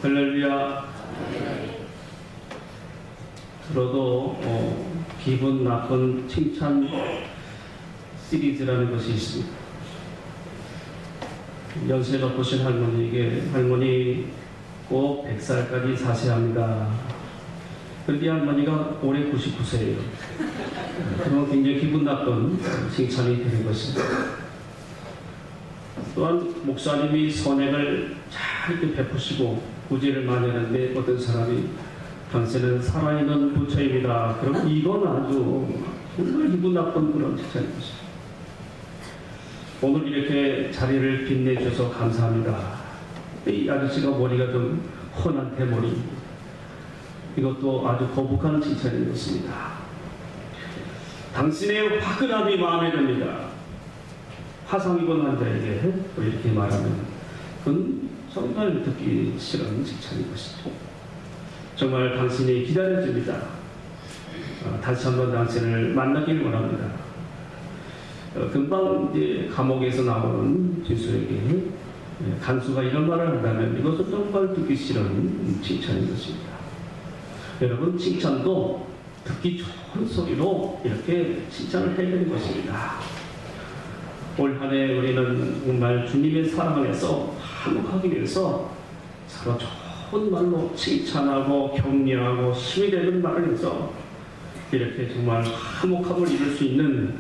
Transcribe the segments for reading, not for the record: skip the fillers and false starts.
할렐루야. 들어도 기분 나쁜 칭찬 시리즈라는 것이 있습니다. 연세 높으신 할머니에게 할머니 꼭 100살까지 사셔야 합니다. 그런데 할머니가 올해 99세예요. 그럼 굉장히 기분 나쁜 칭찬이 되는 것입니다. 또한 목사님이 선행을 잘 이렇게 베푸시고 구제를 많이 하는데 어떤 사람이 당신은 살아있는 부처입니다. 그럼 이건 아주 정말 기분 나쁜 그런 칭찬인 것입니다. 오늘 이렇게 자리를 빛내주셔서 감사합니다. 이 아저씨가 머리가 좀 훤한 대머리, 이것도 아주 거북한 칭찬인 것입니다. 당신의 화끈함이 마음에 듭니다. 화상 입은 환자에게 이렇게 말하면 그건 정말 듣기 싫은 칭찬인 것이죠. 정말 당신이 기다려줍니다. 다시 한번 당신을 만나길 원합니다. 금방 이제 감옥에서 나오는 죄수에게 간수가 이런 말을 한다면 이것은 정말 듣기 싫은 칭찬인 것입니다. 여러분, 칭찬도 듣기 좋은 소리로 이렇게 칭찬을 해야 되는 것입니다. 올 한 해 우리는 정말 주님의 사랑 안에서 화목하기 위해서 서로 좋은 말로 칭찬하고 격려하고 힘이 되는 말을 해서 이렇게 정말 화목함을 이룰 수 있는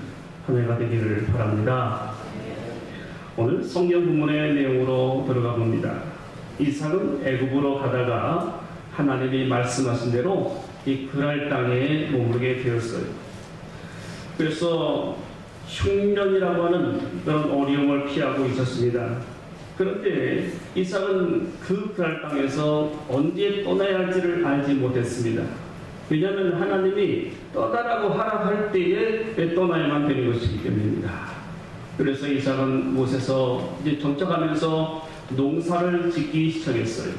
한 해가 되기를 바랍니다. 오늘 성경 본문의 내용으로 들어가 봅니다. 이삭은 애굽으로 가다가 하나님이 말씀하신 대로 이 그랄 땅에 머무르게 되었어요. 그래서 흉년이라고 하는 그런 어려움을 피하고 있었습니다. 그런데 이삭은 그 그랄 땅에서 언제 떠나야 할지를 알지 못했습니다. 왜냐하면 하나님이 떠나라고 하라 할 때에 떠나야만 되는 것이기 때문입니다. 그래서 이삭은 못에서 이제 정착하면서 농사를 짓기 시작했어요.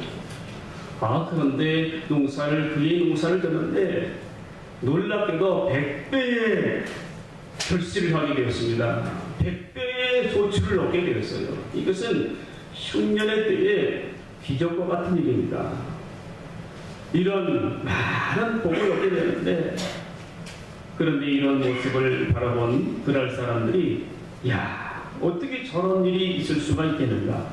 그런데 그의 농사를 짓는데 놀랍게도 100배의 결실을 하게 되었습니다. 100배의 소출을 얻게 되었어요. 이것은 흉년의 때에 기적과 같은 일입니다. 이런 많은 복을 얻게 되는데, 그런데 이런 모습을 바라본 그랄 사람들이 어떻게 저런 일이 있을 수가 있겠는가.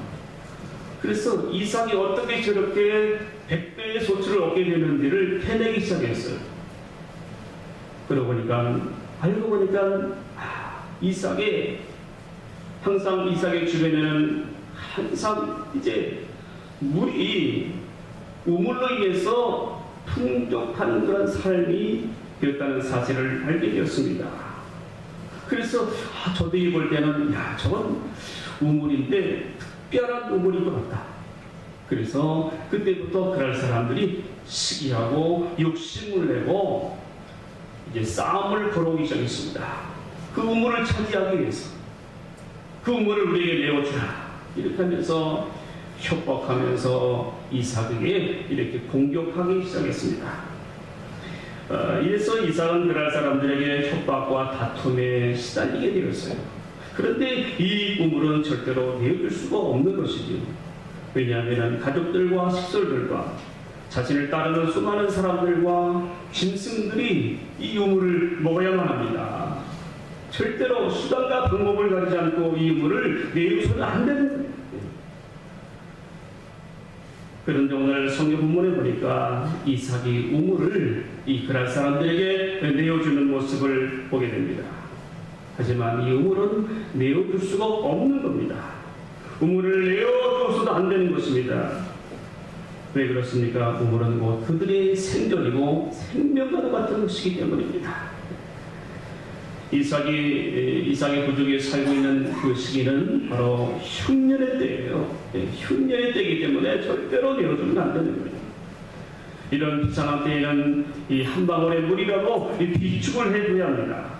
그래서 이삭이 어떻게 저렇게 100배의 소출을 얻게 되는지를 캐내기 시작했어요. 그러고 알고 보니까 항상 이삭의 주변에는 항상 이제 물이 우물로 인해서 풍족한 그런 삶이 되었다는 사실을 알게 되었습니다. 그래서 저들이 볼 때는 저건 우물인데 특별한 우물인 것 같다. 그래서 그때부터 그럴 사람들이 시기하고 욕심을 내고 이제 싸움을 걸어오기 시작했습니다. 그 우물을 차지하기 위해서 그 우물을 우리에게 내어주라, 이렇게 하면서 협박하면서 이삭에게 이렇게 공격하기 시작했습니다. 이래서 이삭은 그랄 사람들에게 협박과 다툼에 시달리게 되었어요. 그런데 이 우물은 절대로 내어줄 수가 없는 것이죠. 왜냐하면 가족들과 식솔들과 자신을 따르는 수많은 사람들과 짐승들이 이 우물을 먹어야만 합니다. 절대로 수단과 방법을 가지지 않고 이 우물을 내어서는 안 되는 거예요. 그런데 오늘 성경 본문에 보니까 이삭이 우물을 이 그랄 사람들에게 내어주는 모습을 보게 됩니다. 하지만 이 우물은 내어줄 수가 없는 겁니다. 우물을 내어줘서도 안 되는 것입니다. 왜 그렇습니까? 우물은 곧 그들의 생존이고 생명과도 같은 것이기 때문입니다. 이삭의 부족이 살고 있는 그 시기는 바로 흉년의 때예요. 흉년의 때이기 때문에 절대로 내어주면 안 되는 거예요. 이런 비상한 때에는 이 한 방울의 물이라도 비축을 해줘야 합니다.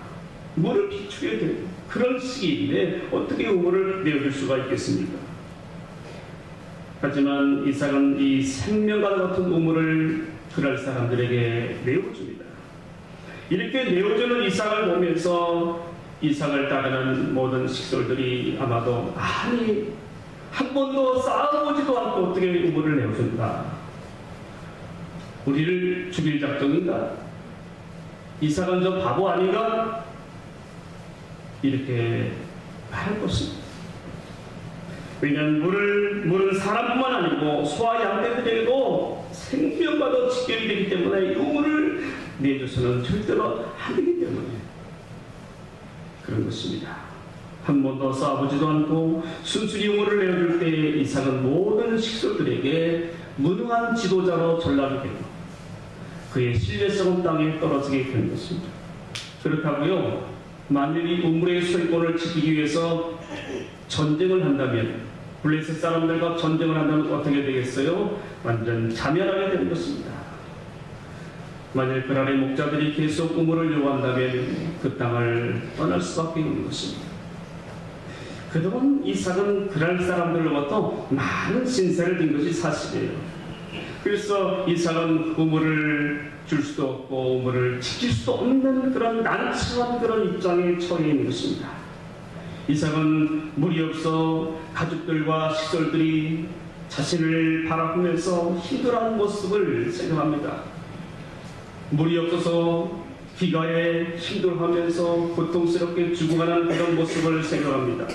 물을 비축해야 돼요. 그런 시기인데 어떻게 우물을 내어줄 수가 있겠습니까? 하지만 이삭은 이 생명과 같은 우물을 그랄 사람들에게 내어줍니다. 이렇게 내어주는 이삭을 보면서 이삭을 따르는 모든 식솔들이 아마도 한 번도 쌓아보지도 않고 어떻게 우물을 내어준다. 우리를 죽일 작정인가? 이삭은 저 바보 아닌가? 이렇게 말할 것입니다. 왜냐하면 물은 사람뿐만 아니고 소와 양떼들에게도 생명과도 직결이 되기 때문에 이 우물을 내줘서는 절대로 안 되기 때문에 그런 것입니다. 한 번도 쌓아보지도 않고 순순히 우물을 내어줄 때 이삭은 모든 식솔들에게 무능한 지도자로 전락이 되고 그의 신뢰성은 땅에 떨어지게 되는 것입니다. 그렇다고요, 만일 이 우물의 소유권을 지키기 위해서 전쟁을 한다면, 블레셋 사람들과 전쟁을 한다면 어떻게 되겠어요? 완전 자멸하게 되는 것입니다. 만일 그날의 목자들이 계속 우물을 요구한다면 그 땅을 떠날 수밖에 없는 것입니다. 그동안 이삭은 그랄 사람들로부터 많은 신세를 진 것이 사실이에요. 그래서 이삭은 우물을 줄 수도 없고 우물을 지킬 수도 없는 그런 난처한 그런 입장에 처해 있는 것입니다. 이삭은 물이 없어 가족들과 식솔들이 자신을 바라보면서 힘들어하는 모습을 생각합니다. 물이 없어서 기가에 힘들어하면서 고통스럽게 죽어가는 그런 모습을 생각합니다.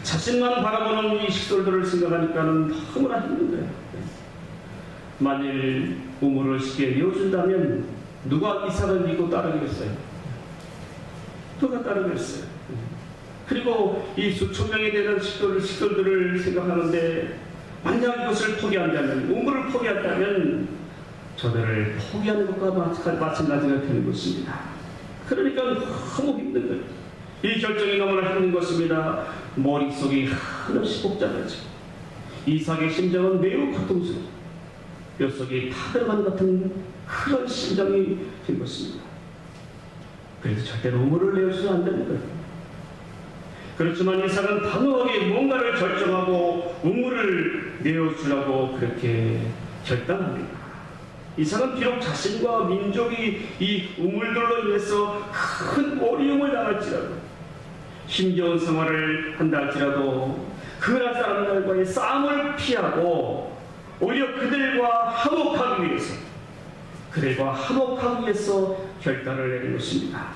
자신만 바라보는 이 식솔들을 생각하니까는 너무나 힘든 거예요. 만일 우물을 쉽게 내어준다면 누가 이삭을 믿고 따르겠어요? 누가 따르겠어요? 그리고 이 수천 명이 되는 식솔들을 생각하는데 만약 이것을 포기한다면, 우물을 포기한다면 저들을 포기하는 것과 마찬가지가 되는 것입니다. 그러니까 너무 힘든 거예요. 이 결정이 너무나 힘든 것입니다. 머릿속이 한없이 복잡해지고 이삭의 심정은 매우 고통스럽고 뼛속이 타들어간 같은 그런 심정이 된 것입니다. 그래서 절대로 우물을 내어주지 않는 거예요. 그렇지만 이삭은 단호하게 뭔가를 결정하고 우물을 내어주려고 그렇게 결단합니다. 이삭은 비록 자신과 민족이 이 우물들로 인해서 큰 어려움을 당할지라도, 힘겨운 생활을 한다 할지라도 그날 사람들과의 싸움을 피하고 오히려 그들과 화목하기 위해서 결단을 내린 것입니다.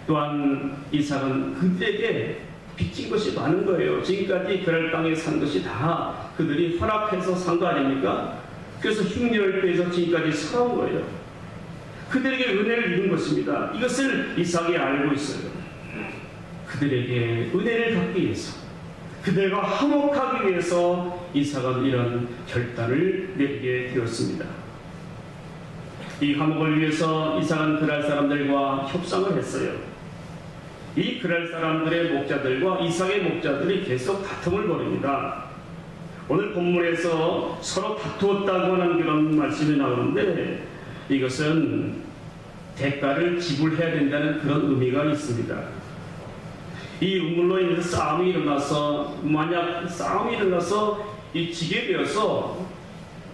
또한 이삭은 그들에게 빚진 것이 많은 거예요. 지금까지 그랄 땅에 산 것이 다 그들이 허락해서 산 거 아닙니까? 그래서 흉년을 빼서 지금까지 살아온 거예요. 그들에게 은혜를 입은 것입니다. 이것을 이삭이 알고 있어요. 그들에게 은혜를 받기 위해서, 그들과 화목하기 위해서 이삭은 이런 결단을 내리게 되었습니다. 이 화목을 위해서 이삭은 그랄 사람들과 협상을 했어요. 이 그랄 사람들의 목자들과 이삭의 목자들이 계속 다툼을 벌입니다. 오늘 본문에서 서로 다투었다고 하는 그런 말씀이 나오는데 이것은 대가를 지불해야 된다는 그런 의미가 있습니다. 이 우물로 인해서 싸움이 일어나서, 만약 싸움이 일어나서 이 지게 되어서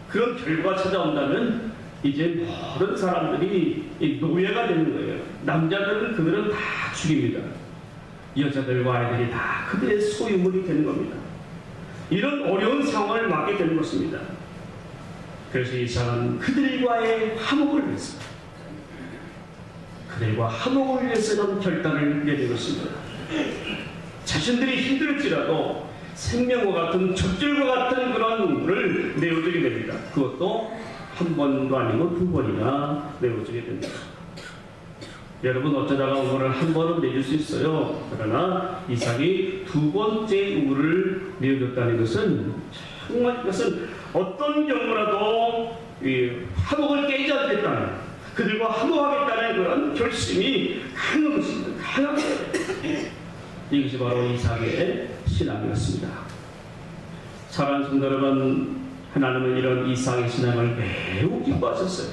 그런 결과가 찾아온다면 이제 모든 사람들이 노예가 되는 거예요. 남자들은 그들은 다 죽입니다. 여자들과 아이들이 다 그들의 소유물이 되는 겁니다. 이런 어려운 상황을 맞게 되는 것입니다. 그래서 이삭은 그들과의 화목을 위해서, 그들과 화목을 위해서 이런 결단을 내린 것입니다. 자신들이 힘들지라도 생명과 같은 적절과 같은 그런 우물을 내어주게 됩니다. 그것도 한 번도 아니고 두 번이나 내어주게 됩니다. 여러분, 어쩌다가 우물을 한 번은 내줄 수 있어요. 그러나 이삭이 두 번째 우물을 내어줬다는 것은 정말 이것은 어떤 경우라도 화목을 깨지 않겠다는, 그들과 화목하겠다는 그런 결심이 강한 것입니다. 강한 거예요. 이것이 바로 이삭의 신앙이었습니다. 사랑하는 성도 여러분, 하나님은 이런 이삭의 신앙을 매우 기뻐하셨어요.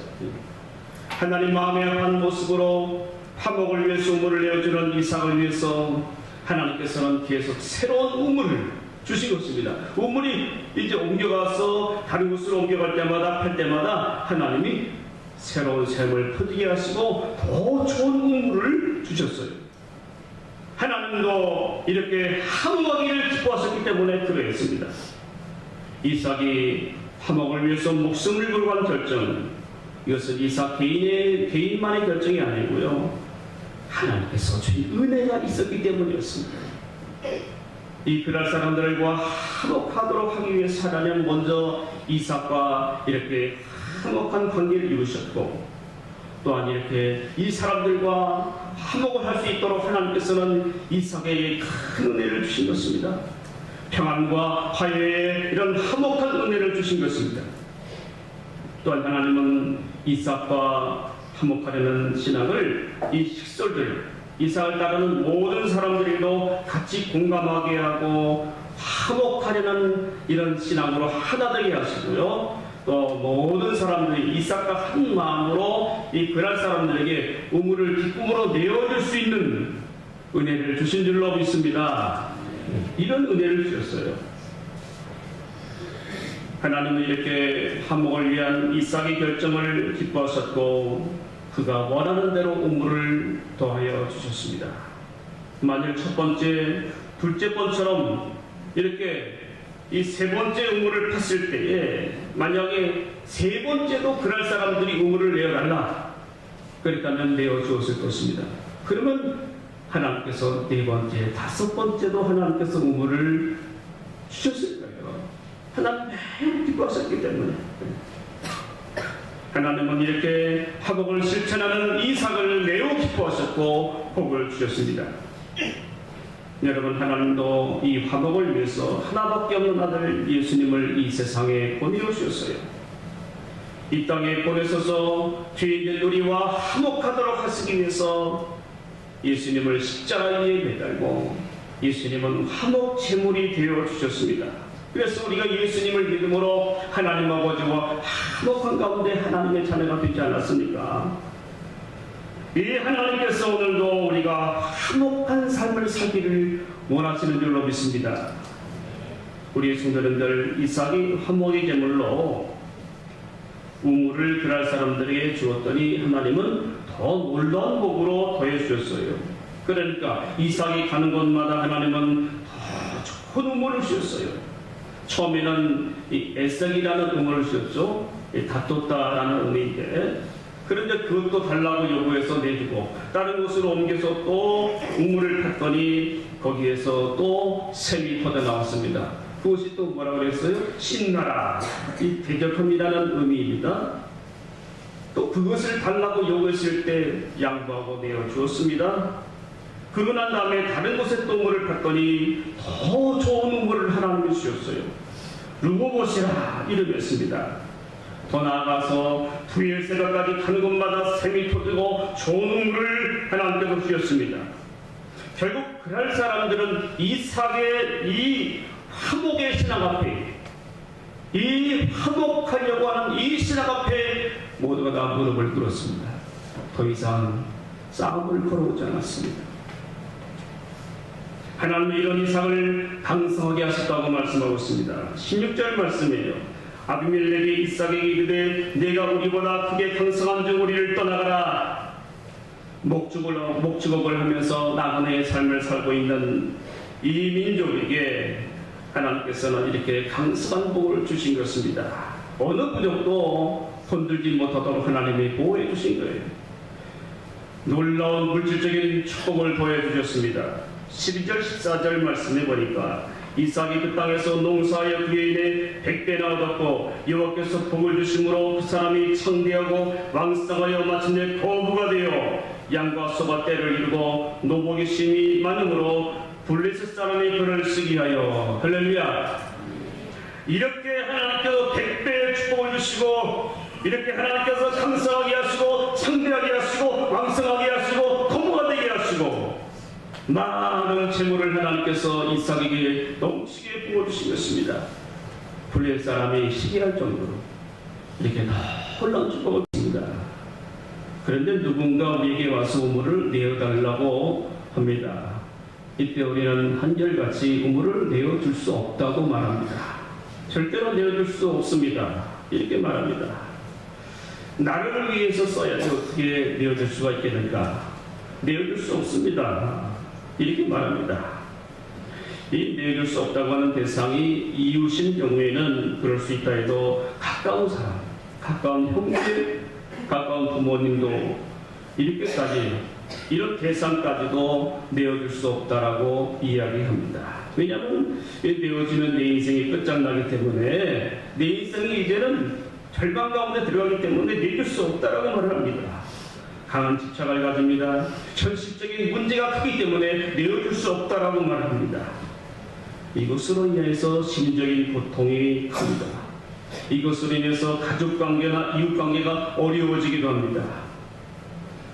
하나님 마음에 합한 모습으로 화목을 위해서 우물을 내어주는 이삭을 위해서 하나님께서는 계속 새로운 우물을 주신 것입니다. 우물이 이제 옮겨가서 다른 곳으로 옮겨갈 때마다, 팔 때마다 하나님이 새로운 샘을 퍼지게 하시고 더 좋은 우물을 주셨어요. 하나님도 이렇게 화목하기를 기뻐하셨기 때문에 그러했습니다. 이삭이 화목을 위해서 목숨을 걸고 한 결정, 이것은 이삭 개인만의 결정이 아니고요, 하나님께서 주신 은혜가 있었기 때문이었습니다. 이 그랄 사람들과 화목하도록 하기 위해서 하나님은 먼저 이삭과 이렇게 화목한 관계를 이루셨고, 또한 이렇게 이 사람들과 화목을 할 수 있도록 하나님께서는 이삭에게 큰 은혜를 주신 것입니다. 평안과 화해의 이런 화목한 은혜를 주신 것입니다. 또한 하나님은 이삭과 화목하려는 신앙을 이 식솔들, 이삭을 따르는 모든 사람들에게도 같이 공감하게 하고 화목하려는 이런 신앙으로 하나 되게 하시고요, 또 모든 사람들이 이삭과 한 마음으로 이 그랄 사람들에게 우물을 기쁨으로 내어줄 수 있는 은혜를 주신 줄로 믿습니다. 이런 은혜를 주셨어요. 하나님은 이렇게 화목을 위한 이삭의 결정을 기뻐하셨고, 그가 원하는 대로 우물을 더하여 주셨습니다. 만일 첫 번째, 둘째 번처럼 이렇게 이 세 번째 우물을 팠을 때에 만약에 세 번째도 그랄 사람들이 우물을 내어달라 그랬다면 내어주었을 것입니다. 그러면 하나님께서 네 번째, 다섯 번째도 하나님께서 우물을 주셨을 거예요. 하나님 매우 기뻐하셨기 때문에. 하나님은 이렇게 화목을 실천하는 이삭을 매우 기뻐하셨고 복을 주셨습니다. 여러분, 하나님도 이 화목을 위해서 하나밖에 없는 아들 예수님을 이 세상에 보내주셨어요. 이 땅에 보내셔서 죄인된 우리와 화목하도록 하시기 위해서 예수님을 십자가에 매달고 예수님은 화목 제물이 되어 주셨습니다. 그래서 우리가 예수님을 믿음으로 하나님 아버지와 화목한 가운데 하나님의 자녀가 되지 않았습니까? 이 하나님께서 오늘도 우리가 화목한 삶을 살기를 원하시는 줄로 믿습니다. 우리 성도님들, 이삭이 화목의 제물로 우물을 그랄 사람들에게 주었더니 하나님은 더 놀라운 복으로 더해 주셨어요. 그러니까 이삭이 가는 곳마다 하나님은 더 좋은 우물을 주셨어요. 처음에는 이 에색이라는 우물을 주셨죠. 다퉜다라는 의미인데, 그런데 그것도 달라고 요구해서 내주고 다른 곳으로 옮겨서 또 우물을 탔더니 거기에서 또 샘이 터져나왔습니다. 그것이 또 뭐라고 그랬어요? 신나라, 이 대적함이라는 의미입니다. 또 그것을 달라고 요구했을 때 양보하고 내어주었습니다. 그러고 난 다음에 다른 곳에 또 우물을 탔더니 더 좋은 우물을 하나님이 주셨어요. 르호봇이라 이름이었습니다. 더 나아가서 부엘세바까지 가는 곳마다 샘이 터지고 좋은 우물을 하나님께서 주셨습니다. 결국 그랄 사람들은 이삭의 이 화목의 신앙 앞에, 이 화목하려고 하는 이 신앙 앞에 모두가 다 무릎을 꿇었습니다. 더 이상 싸움을 걸어오지 않았습니다. 하나님은 이런 이삭을 강성하게 하셨다고 말씀하고 있습니다. 16절 말씀이에요. 아비멜렉이 이삭에게 이르되 내가 우리보다 크게 강성한 주 우리를 떠나가라. 목축업을 하면서 나그네의 삶을 살고 있는 이 민족에게 하나님께서는 이렇게 강성한 복을 주신 것입니다. 어느 부족도 건들지 못하도록 하나님이 보호해 주신 거예요. 놀라운 물질적인 축복을 보여주셨습니다. 12절 14절 말씀해 보니까 이삭이 그 땅에서 농사하여 그의 인에 100배나 얻었고 여호와께서 복을 주심으로 그 사람이 창대하고 왕성하여 마침내 거부가 되어 양과 소가 때를 이루고 노복의 심이 많음으로 블레셋 사람이 그를 쓰게 하여. 할렐루야. 이렇게 하나님께서 100배의 축복을 주시고 이렇게 하나님께서 강성하게 하시고 창대하게 하시고 왕성하게 하시고 거부가 되게 하시고 많은 재물을 하나님께서 이삭에게 넘치게 부어주신 것입니다. 블레셋 사람이 시기할 정도로 이렇게 놀라운 축복을 줍니다. 그런데 누군가 우리에게 와서 우물을 내어달라고 합니다. 이때 우리는 한결같이 우물을 내어줄 수 없다고 말합니다. 절대로 내어줄 수 없습니다. 이렇게 말합니다. 나를 위해서 써야지 어떻게 내어줄 수가 있겠는가? 내어줄 수 없습니다. 이렇게 말합니다. 이 내어줄 수 없다고 하는 대상이 이웃인 경우에는 그럴 수 있다 해도 가까운 사람, 가까운 형제, 가까운 부모님도 이렇게까지 이런 대상까지도 내어줄 수 없다라고 이야기합니다. 왜냐하면 내어지면 내 인생이 끝장나기 때문에 내 인생이 이제는 절반 가운데 들어가기 때문에 내줄 수 없다라고 말을 합니다. 강한 집착을 가집니다. 현실적인 문제가 크기 때문에 내어줄 수 없다라고 말합니다. 이것으로 인해서 심적인 고통이 큽니다. 이것으로 인해서 가족관계나 이웃관계가 어려워지기도 합니다.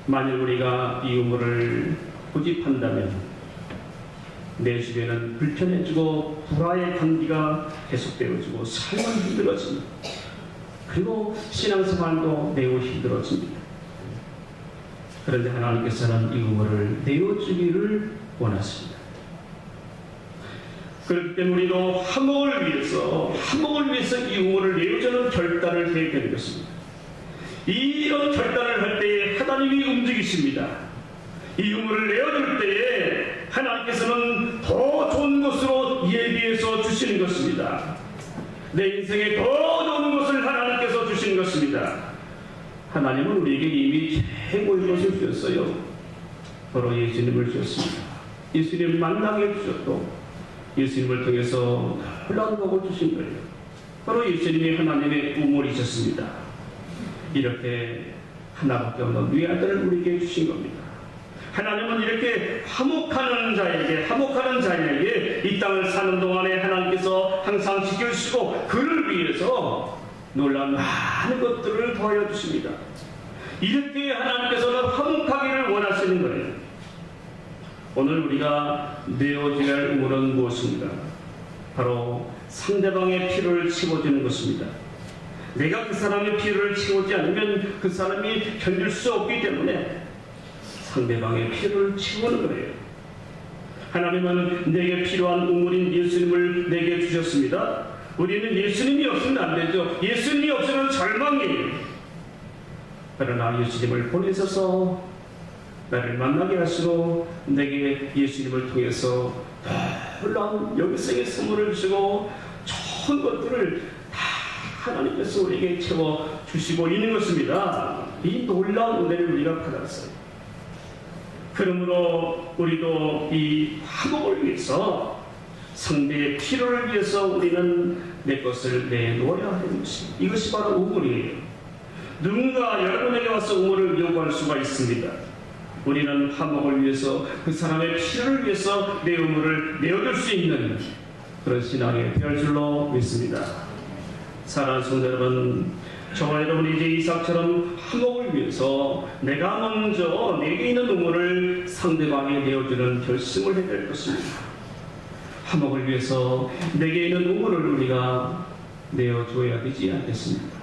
만일 우리가 이 우물을 고집한다면 내 주변은 불편해지고 불화의 관계가 계속되어지고 삶은 힘들어집니다. 그리고 신앙생활도 매우 힘들어집니다. 그런데 하나님께서는 이 우물을 내어주기를 원하십니다. 그렇기 때문에 우리도 화목을 위해서 이 우물을 내어주는 결단을 해야 되는 것입니다. 이런 결단을 할 때에 하나님이 움직이십니다. 이 우물을 내어줄 때에 하나님께서는 더 좋은 것으로 예비해서 주시는 것입니다. 내 인생에 더 좋은 것을 하나님께서 주시는 것입니다. 하나님은 우리에게 이미 최고의 것을 주셨어요. 바로 예수님을 주셨습니다. 예수님을 만나게 해주셨고 예수님을 통해서 놀라운 복을 주신 거예요. 바로 예수님이 하나님의 우물이셨습니다. 이렇게 하나밖에 없는 네 아들을 우리에게 주신 겁니다. 하나님은 이렇게 화목하는 자에게 이 땅을 사는 동안에 하나님께서 항상 지켜주시고 그를 위해서 놀라운 많은 것들을 더하여 주십니다. 이렇게 하나님께서는 화목하기를 원하시는 거예요. 오늘 우리가 내어줘야 할 우물은 무엇입니까? 바로 상대방의 필요를 채워주는 것입니다. 내가 그 사람의 필요를 채우지 않으면 그 사람이 견딜 수 없기 때문에 상대방의 필요를 채우는 거예요. 하나님은 내게 필요한 우물인 예수님을 내게 주셨습니다. 우리는 예수님이 없으면 안 되죠. 예수님이 없으면 절망이에요. 그러나 예수님을 보내셔서 나를 만나게 하시고 내게 예수님을 통해서 놀라운 영생의 선물을 주시고 좋은 것들을 다 하나님께서 우리에게 채워주시고 있는 것입니다. 이 놀라운 은혜를 우리가 받았어요. 그러므로 우리도 이 화목을 위해서 상대의 필요를 위해서 우리는 내 것을 내놓아야 하는 것입니다. 이것이 바로 우물이에요. 누군가 여러분에게 와서 우물을 요구할 수가 있습니다. 우리는 화목을 위해서 그 사람의 필요를 위해서 내 우물을 내어줄 수 있는 그런 신앙이 될 줄로 믿습니다. 사랑하는 성도 여러분, 저와 여러분이 이제 이삭처럼 화목을 위해서 내가 먼저 내게 있는 우물을 상대방에 내어주는 결심을 해야 될 것입니다. 화목을 위해서 내게 있는 우물을 우리가 내어줘야 되지 않겠습니까?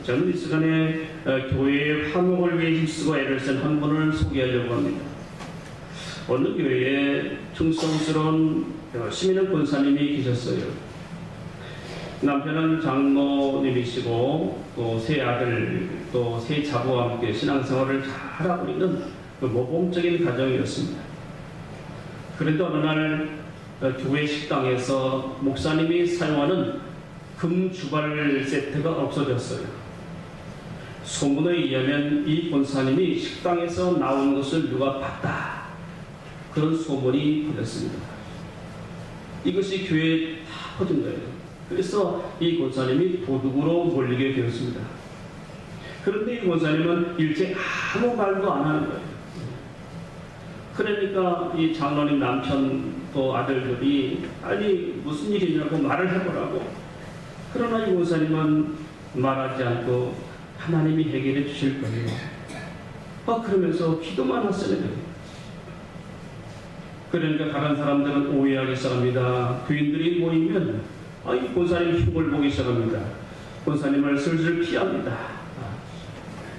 저는 이 시간에 교회의 화목을 위해 힘쓰고 애를 쓴 한 분을 소개하려고 합니다. 어느 교회에 충성스러운 시민의 권사님이 계셨어요. 남편은 장로님이시고 또 세 아들 또 세 자부와 함께 신앙생활을 잘하고 있는 그 모범적인 가정이었습니다. 그런데 어느 날 교회 식당에서 목사님이 사용하는 금주발 세트가 없어졌어요. 소문에 의하면 이 권사님이 식당에서 나오는 것을 누가 봤다, 그런 소문이 퍼졌습니다. 이것이 교회에 다 퍼진 거예요. 그래서 이 권사님이 도둑으로 몰리게 되었습니다. 그런데 이 권사님은 일체 아무 말도 안 하는 거예요. 그러니까 이 장로님 남편 또 아들들이 아니 무슨 일이냐고 말을 해보라고. 그러나 이 권사님은 말하지 않고 하나님이 해결해 주실 거예요. 그러면서 기도만 하시는 거예요. 그러니까 다른 사람들은 오해하기 시작합니다. 교인들이 모이면 이 권사님 흉을 보기 시작합니다. 권사님을 슬슬 피합니다.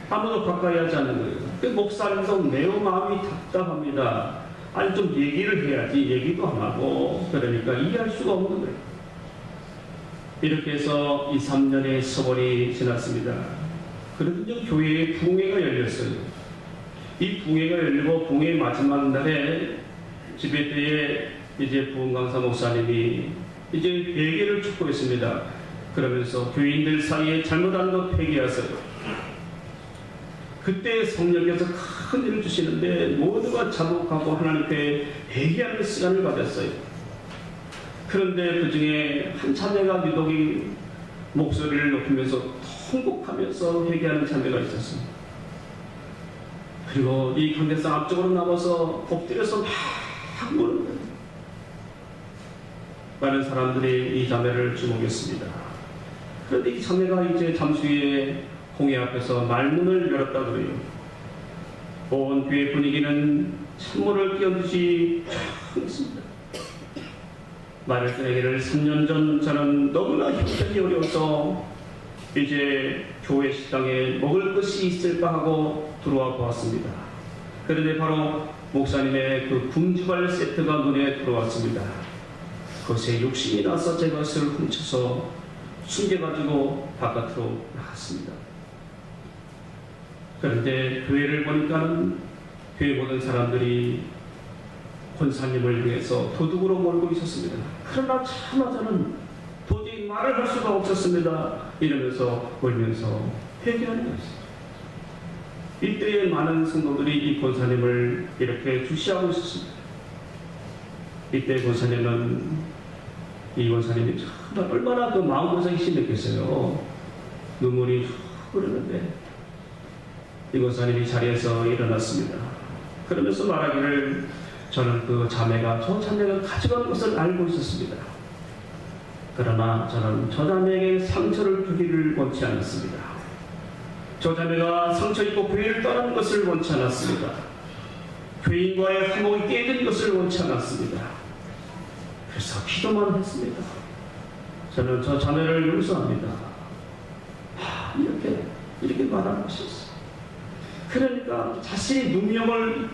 아무도 가까이 하지 않는 거예요. 그 목사님도 매우 마음이 답답합니다. 아니 좀 얘기를 해야지 얘기도 안 하고 그러니까 이해할 수가 없는 거예요. 이렇게 해서 2, 3년의 세월이 지났습니다. 그러더니 교회에 부흥회가 열렸어요. 이 붕회가 열리고 붕회 마지막 날에 집회 때에 이제 부흥강사 목사님이 이제 회개를 촉구했습니다. 그러면서 교인들 사이에 잘못한 것 회개하세요. 그때 성령께서 큰 일을 주시는데 모두가 자복하고 하나님께 회개하는 시간을 가졌어요. 그런데 그 중에 한 자매가 유독이 목소리를 높이면서 통곡하면서 회개하는 자매가 있었습니다. 그리고 이 강대상 앞쪽으로 나와서 엎드려서 막 우는 거예요. 많은 사람들이 이 자매를 주목했습니다. 그런데 이 자매가 이제 잠시 후에 공회 앞에서 말문을 열었다 그래요. 온 교회 분위기는 찬물을 끼얹듯이 쫙했습니다. 말을 꺼내기를 3년 전 저는 너무나 형편이 어려워서 이제 교회 식당에 먹을 것이 있을까 하고 들어와 보았습니다. 그런데 바로 목사님의 그 굶주발 세트가 눈에 들어왔습니다. 그것에 욕심이 나서 제 것을 훔쳐서 숨겨가지고 바깥으로 나갔습니다. 그런데 교회를 보니까는 교회 모든 사람들이 권사님을 위해서 도둑으로 몰고 있었습니다. 그러나 차마 저는 도저히 말을 할 수가 없었습니다. 이러면서 울면서 회개하는 것입니다. 이때에 많은 성도들이 이 권사님을 이렇게 주시하고 있었습니다. 이때 권사님은 이 권사님이 정말 얼마나 그 마음고생이 심했겠어요. 눈물이 흐르는데 이 권사님이 자리에서 일어났습니다. 그러면서 말하기를 저는 저 자매가 가져간 것을 알고 있었습니다. 그러나 저는 저 자매에게 상처를 주기를 원치 않았습니다. 저 자매가 상처 입고 교회를 떠나는 것을 원치 않았습니다. 교인과의 화목이 깨진 것을 원치 않았습니다. 그래서 기도만 했습니다. 저는 저 자매를 용서합니다. 이렇게 말하는 것이었어요. 그러니까 자신이 누명을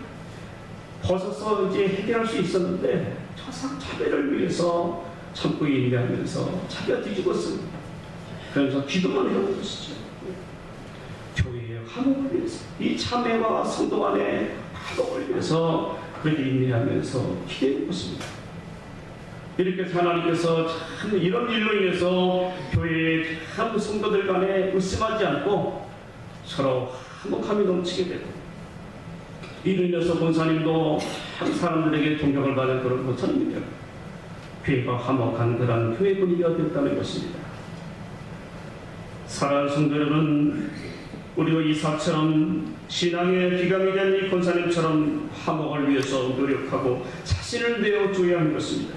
벗어서 이제 해결할 수 있었는데 저 자매를 위해서 참고 인내하면서 자기가 뒤집었습니다. 그러면서 기도만 해온 것이죠. 교회의 화목을 위해서, 이 자매와 성도 간의 화목을 위해서 그렇게 인내하면서 기도해 것입니다. 이렇게 하나님께서 참 이런 일로 인해서 교회의 참 성도들 간에 의심하지 않고 서로 화목함이 넘치게 되고, 이로 인해서 권사님도 참 사람들에게 존경을 받는 그런 권사님이며 교회가 화목한 그런 교회 분위기가 됐다는 것입니다. 사랑하는 성도 여러분, 우리가 이삭처럼 신앙의 기감이 된 이 권사님처럼 화목을 위해서 노력하고 자신을 내어줘야 하는 것입니다.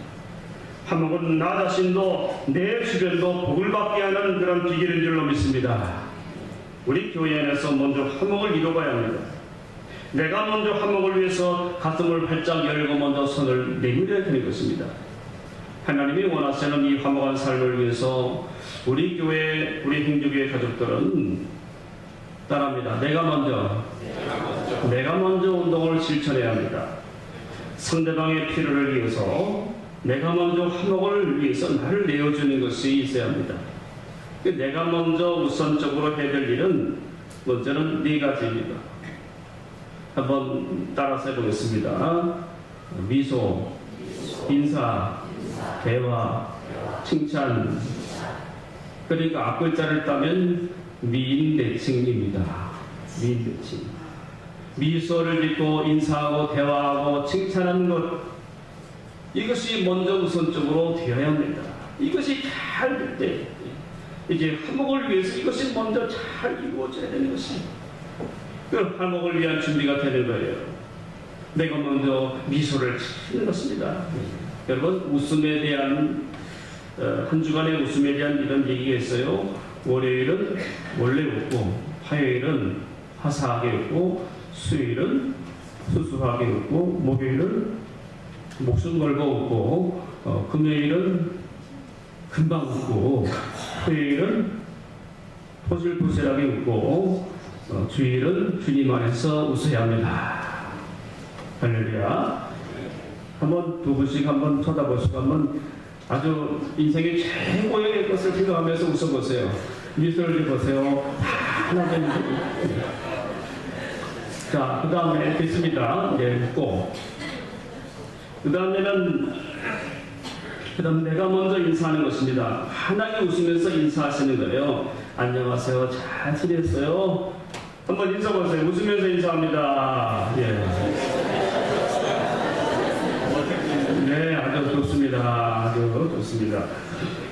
화목은 나 자신도 내 주변도 복을 받게 하는 그런 비결인 줄로 믿습니다. 우리 교회 안에서 먼저 화목을 이뤄가야 합니다. 내가 먼저 화목을 위해서 가슴을 활짝 열고 먼저 손을 내밀어야 되는 것입니다. 하나님이 원하시는 이 화목한 삶을 위해서 우리 교회, 우리 행주교회 가족들은 따라합니다. 내가 먼저 운동을 실천해야 합니다. 상대방의 필요를 위해서 내가 먼저 화목을 위해서 나를 내어주는 것이 있어야 합니다. 내가 먼저 우선적으로 해야 될 일은 먼저는 네 가지입니다. 한번 따라서 해보겠습니다. 미소, 인사, 대화, 칭찬. 그러니까 앞글자를 따면 미인대칭입니다. 미인대칭. 미소를 짓고 인사하고 대화하고 칭찬하는 것, 이것이 먼저 우선적으로 되어야 합니다. 이것이 잘 될 때 이제 화목을 위해서 이것이 먼저 잘 이루어져야 되는 것입니다. 그 화목을 위한 준비가 되는 거예요. 내가 먼저 미소를 짓는 것입니다. 여러분, 웃음에 대한 한 주간의 웃음에 대한 이런 얘기가 있어요. 월요일은 원래 웃고, 화요일은 화사하게 웃고, 수요일은 수수하게 웃고, 목요일은 목숨 걸고 웃고, 금요일은 금방 웃고, 토요일은 포슬포슬하게 웃고, 주일은 주님 안에서 웃어야 합니다. 할렐루야. 한번 두 분씩 한번 쳐다보시고 한번 아주 인생의 최고의 것을 생각하면서 웃어보세요. 미소를 보세요. 하나님. 자, 그 다음에 됐습니다. 예, 됐고. 그 다음에는, 그다음 내가 먼저 인사하는 것입니다. 환하게 웃으면서 인사하시는 거예요. 안녕하세요. 잘 지냈어요? 한번 인사 보세요. 웃으면서 인사합니다. 예. 네, 아주 좋습니다. 아주 좋습니다.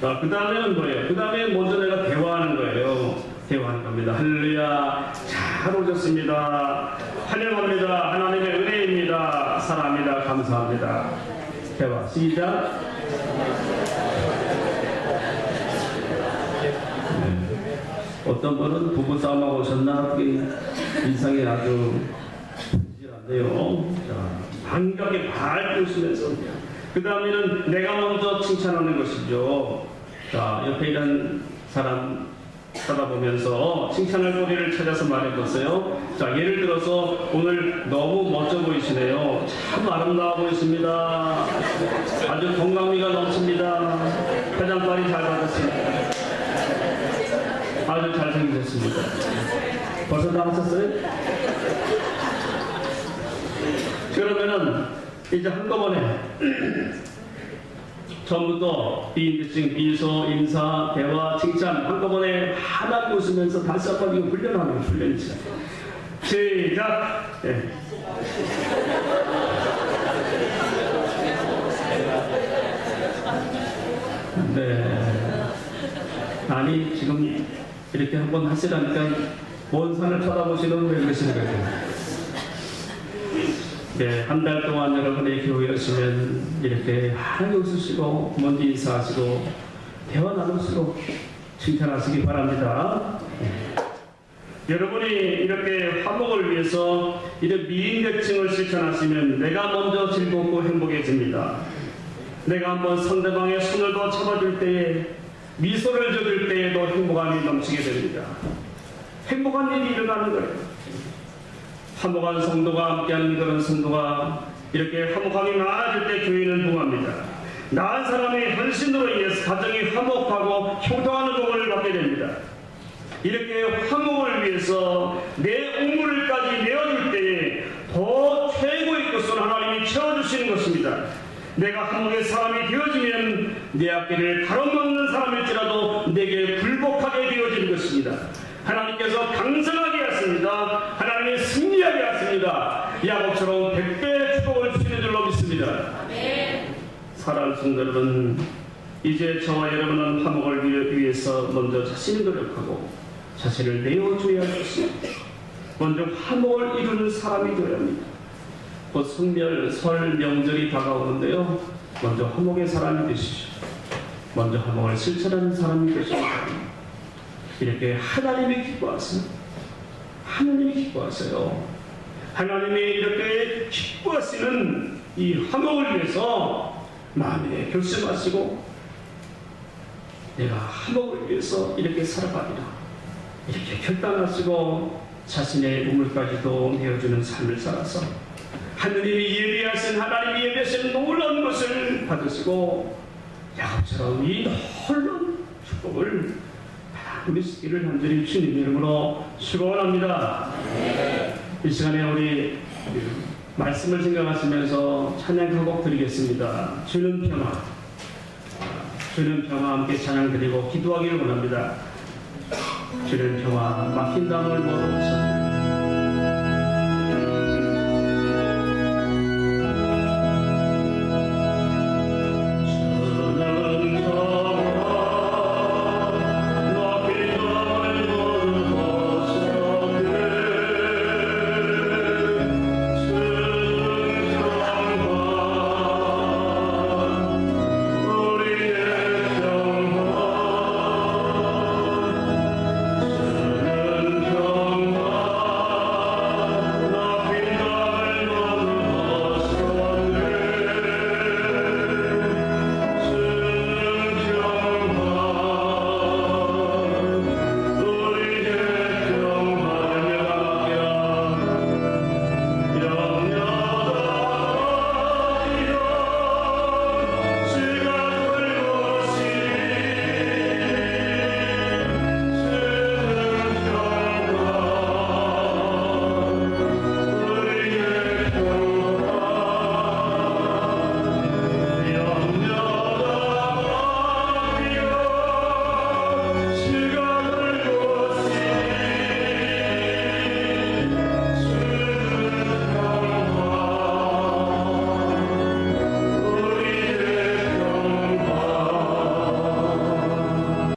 그 다음에는 뭐예요? 그 다음에 먼저 내가 대화하는 거예요. 대화하는 겁니다. 할렐루야. 잘 오셨습니다. 환영합니다. 하나님의 은혜입니다. 사랑합니다. 감사합니다. 대화. 시작. 어떤 분은 부부싸움하고 오셨나? 그게 인상이 아주 부질한데요. 자, 반갑게 밝게 웃으면서. 그 다음에는 내가 먼저 칭찬하는 것이죠. 자, 옆에 있는 사람 쳐다보면서 칭찬할 소리를 찾아서 말해보세요. 자, 예를 들어서 오늘 너무 멋져 보이시네요. 참 아름다워 보이십니다. 아주 건강미가 넘칩니다. 화장빨이 잘 받았습니다. 아주 잘생기셨습니다. 벌써 다 하셨어요? 그러면은 이제 한꺼번에 처음부터 비인칭, 비소, 인사, 대화, 칭찬 한꺼번에 하나씩 웃으면서 다시 한번 이거 훈련하는 훈련이죠. 시작! 네. 네. 아니 지금 이렇게 한번 하시라니까 먼 산을 쳐다보시는 왜 그러시는 거예요? 네, 한 달 동안 여러분의 교회에 오시면 이렇게 하나님 웃으시고 먼저 인사하시고 대화 나누시고 칭찬하시기 바랍니다. 여러분이 이렇게 화목을 위해서 이런 미인계층을 실천하시면 내가 먼저 즐겁고 행복해집니다. 내가 한번 상대방의 손을 더 잡아줄 때에 미소를 지을 때에도 행복함이 넘치게 됩니다. 행복한 일이 일어나는 거예요. 화목한 성도가 함께하는 그런 성도가 이렇게 화목함이 많아질 때 교회는 부흥합니다. 나은 사람의 헌신으로 인해서 가정이 화목하고 형통하는 복을 받게 됩니다. 이렇게 화목을 위해서 내 옹물을까지 내어줄 때에 더 최고의 것을 하나님이 채워주시는 것입니다. 내가 한국의 사람이 되어지면 내 앞길을 가로막는 사람일지라도 내게 굴복하게 되어지는 것입니다. 하나님께서 강성하게 하십니다. 하나님이 승리하게 하십니다. 야곱처럼 100배의 축복을 주시는 줄로 믿습니다. 사랑하는 성도 여러분, 이제 저와 여러분은 화목을 위해서 먼저 자신이 노력하고 자신을 내어줘야 할 것입니다. 먼저 화목을 이루는 사람이 되어야 합니다. 곧 성별, 설, 명절이 다가오는데요. 먼저 화목의 사람이 되시죠. 먼저 화목을 실천하는 사람이 되시기 바랍니다. 이렇게 하나님이 기뻐하세요. 하나님이 기뻐하세요. 하나님이 이렇게 기뻐하시는 이 화목을 위해서 마음에 결심하시고 내가 화목을 위해서 이렇게 살아가리라 이렇게 결단하시고 자신의 우물까지도 내어주는 삶을 살아서 하느님이 예비하신 하나님이 예비하신 놀라운 것을 받으시고 야곱처럼 이 놀라운 축복을 누리시기를 간절히 주님 이름으로 축원합니다. 이 시간에 우리 말씀을 생각하시면서 찬양 한 곡 드리겠습니다. 주는 평화, 주는 평화 함께 찬양 드리고 기도하기를 원합니다. 주는 평화 막힌 땅을 멀어오셨다.